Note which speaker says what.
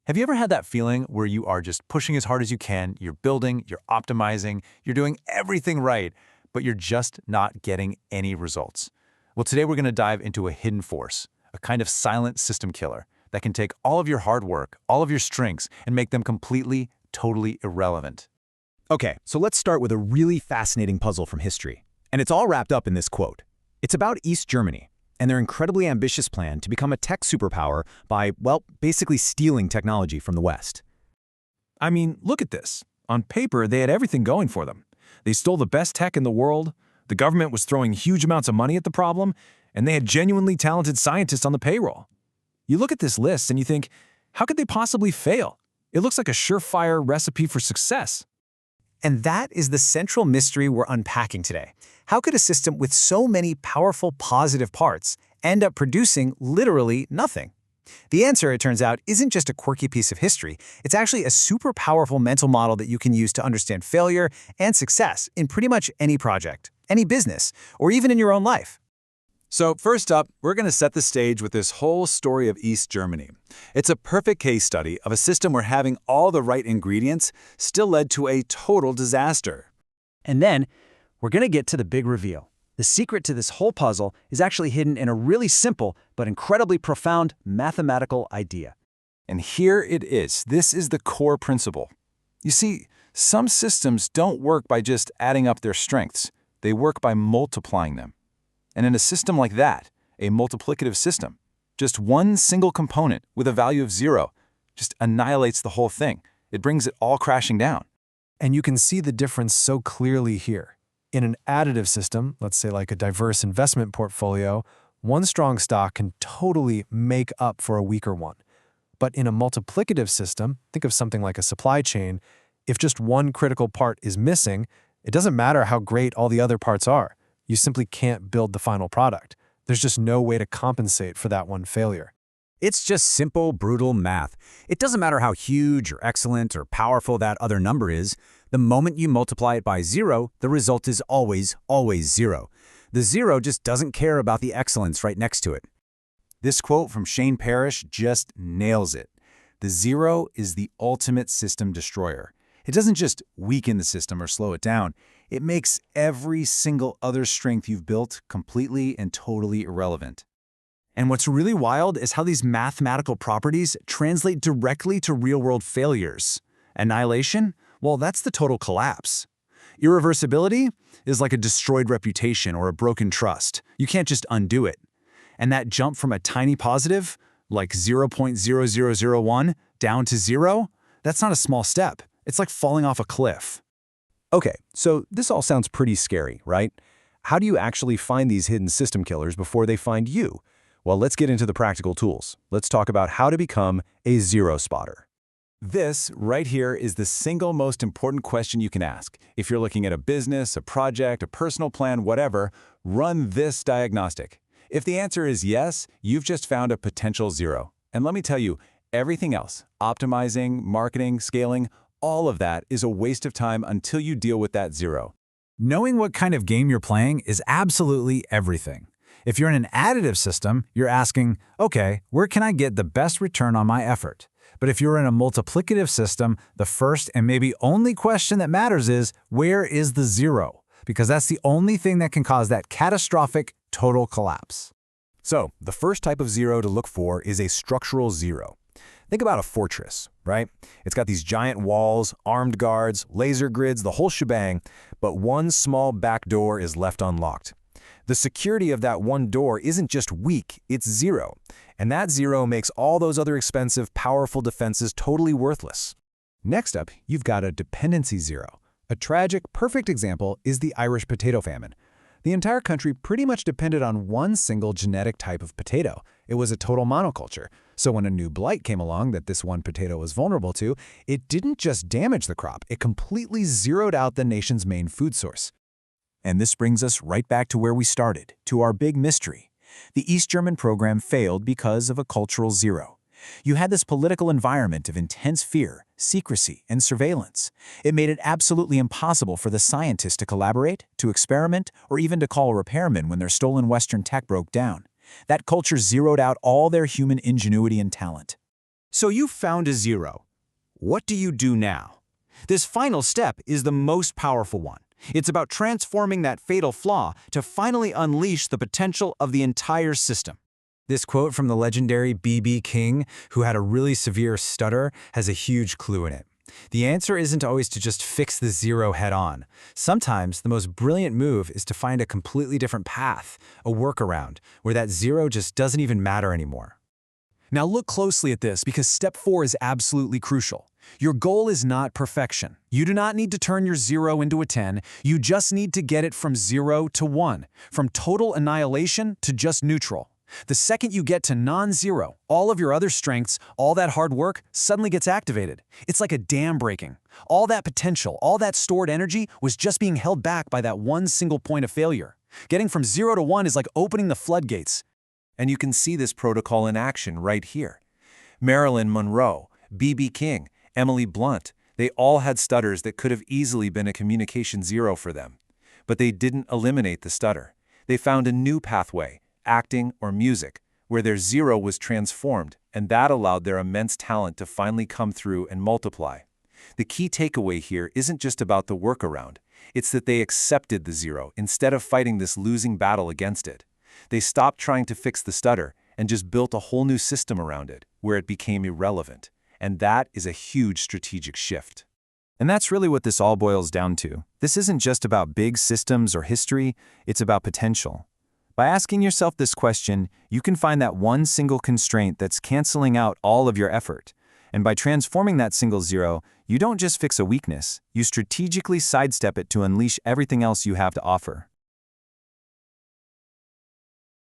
Speaker 1: Have you ever had that feeling where you are just pushing as hard as you can, you're building, you're optimizing, you're doing everything right, but you're just not getting any results? Well, today we're going to dive into a hidden force, a kind of silent system killer that can take all of your hard work, all of your strengths, and make them completely, totally irrelevant.
Speaker 2: Okay, so let's start with a really fascinating puzzle from history. And it's all wrapped up in this quote. It's about East Germany and their incredibly ambitious plan to become a tech superpower by, well, basically stealing technology from the West.
Speaker 3: I mean, look at this. On paper, they had everything going for them. They stole the best tech in the world, the government was throwing huge amounts of money at the problem, and they had genuinely talented scientists on the payroll. You look at this list and you think, how could they possibly fail? It looks like a surefire recipe for success.
Speaker 2: And that is the central mystery we're unpacking today. How could a system with so many powerful positive parts end up producing literally nothing? The answer, it turns out, isn't just a quirky piece of history. It's actually a super powerful mental model that you can use to understand failure and success in pretty much any project, any business, or even in your own life.
Speaker 1: So first up, we're going to set the stage with this whole story of East Germany. It's a perfect case study of a system where having all the right ingredients still led to a total disaster.
Speaker 4: And then, we're going to get to the big reveal. The secret to this whole puzzle is actually hidden in a really simple but incredibly profound mathematical idea.
Speaker 1: And here it is. This is the core principle. You see, some systems don't work by just adding up their strengths. They work by multiplying them. And in a system like that, a multiplicative system, just one single component with a value of 0 just annihilates the whole thing. It brings it all crashing down.
Speaker 5: And you can see the difference so clearly here. In an additive system, let's say like a diverse investment portfolio, one strong stock can totally make up for a weaker one. But in a multiplicative system, think of something like a supply chain, if just one critical part is missing, it doesn't matter how great all the other parts are. You simply can't build the final product. There's just no way to compensate for that one failure.
Speaker 2: It's just simple, brutal math. It doesn't matter how huge or excellent or powerful that other number is. The moment you multiply it by 0, the result is always 0. The 0 just doesn't care about the excellence right next to it.
Speaker 1: This quote from Shane Parrish just nails it. The 0 is the ultimate system destroyer. It doesn't just weaken the system or slow it down. It makes every single other strength you've built completely and totally irrelevant.
Speaker 4: And what's really wild is how these mathematical properties translate directly to real-world failures. Annihilation? Well, that's the total collapse. Irreversibility is like a destroyed reputation or a broken trust. You can't just undo it. And that jump from a tiny positive, like 0.0001, down to 0, that's not a small step. It's like falling off a cliff.
Speaker 2: Okay, so this all sounds pretty scary, right? How do you actually find these hidden system killers before they find you? Well, let's get into the practical tools. Let's talk about how to become a zero spotter.
Speaker 1: This right here is the single most important question you can ask. If you're looking at a business, a project, a personal plan, whatever, run this diagnostic. If the answer is yes, you've just found a potential 0. And let me tell you, everything else, optimizing, marketing, scaling, all of that is a waste of time until you deal with that 0.
Speaker 4: Knowing what kind of game you're playing is absolutely everything. If you're in an additive system, you're asking, okay, where can I get the best return on my effort? But if you're in a multiplicative system, the first and maybe only question that matters is, where is the 0? Because that's the only thing that can cause that catastrophic total collapse.
Speaker 2: So, the first type of 0 to look for is a structural 0. Think about a fortress, right? It's got these giant walls, armed guards, laser grids, the whole shebang, but one small back door is left unlocked. The security of that one door isn't just weak, it's 0. And that 0 makes all those other expensive, powerful defenses totally worthless. Next up, you've got a dependency 0. A tragic, perfect example is the Irish potato famine. The entire country pretty much depended on one single genetic type of potato. It was a total monoculture. So when a new blight came along that this one potato was vulnerable to, it didn't just damage the crop, it completely zeroed out the nation's main food source.
Speaker 4: And this brings us right back to where we started, to our big mystery. The East German program failed because of a cultural 0. You had this political environment of intense fear, secrecy, and surveillance. It made it absolutely impossible for the scientists to collaborate, to experiment, or even to call a repairman when their stolen Western tech broke down. That culture zeroed out all their human ingenuity and talent. So you've found a zero. What do you do now? This final step is the most powerful one. It's about transforming that fatal flaw to finally unleash the potential of the entire system.
Speaker 2: This quote from the legendary B.B. King, who had a really severe stutter, has a huge clue in it. The answer isn't always to just fix the zero head-on. Sometimes the most brilliant move is to find a completely different path, a workaround, where that zero just doesn't even matter anymore.
Speaker 4: Now look closely at this because step 4 is absolutely crucial. Your goal is not perfection. You do not need to turn your 0 into a 10. You just need to get it from 0 to 1, from total annihilation to just neutral. The second you get to non-zero, all of your other strengths, all that hard work, suddenly gets activated. It's like a dam breaking. All that potential, all that stored energy was just being held back by that one single point of failure. Getting from 0 to 1 is like opening the floodgates.
Speaker 3: And you can see this protocol in action right here. Marilyn Monroe, B.B. King, Emily Blunt, they all had stutters that could have easily been a communication zero for them. But they didn't eliminate the stutter. They found a new pathway, acting or music, where their zero was transformed, and that allowed their immense talent to finally come through and multiply. The key takeaway here isn't just about the workaround. It's that they accepted the zero instead of fighting this losing battle against it. They stopped trying to fix the stutter and just built a whole new system around it, where it became irrelevant. And that is a huge strategic shift.
Speaker 1: And that's really what this all boils down to. This isn't just about big systems or history, it's about potential. By asking yourself this question, you can find that one single constraint that's canceling out all of your effort. And by transforming that single zero, you don't just fix a weakness, you strategically sidestep it to unleash everything else you have to offer.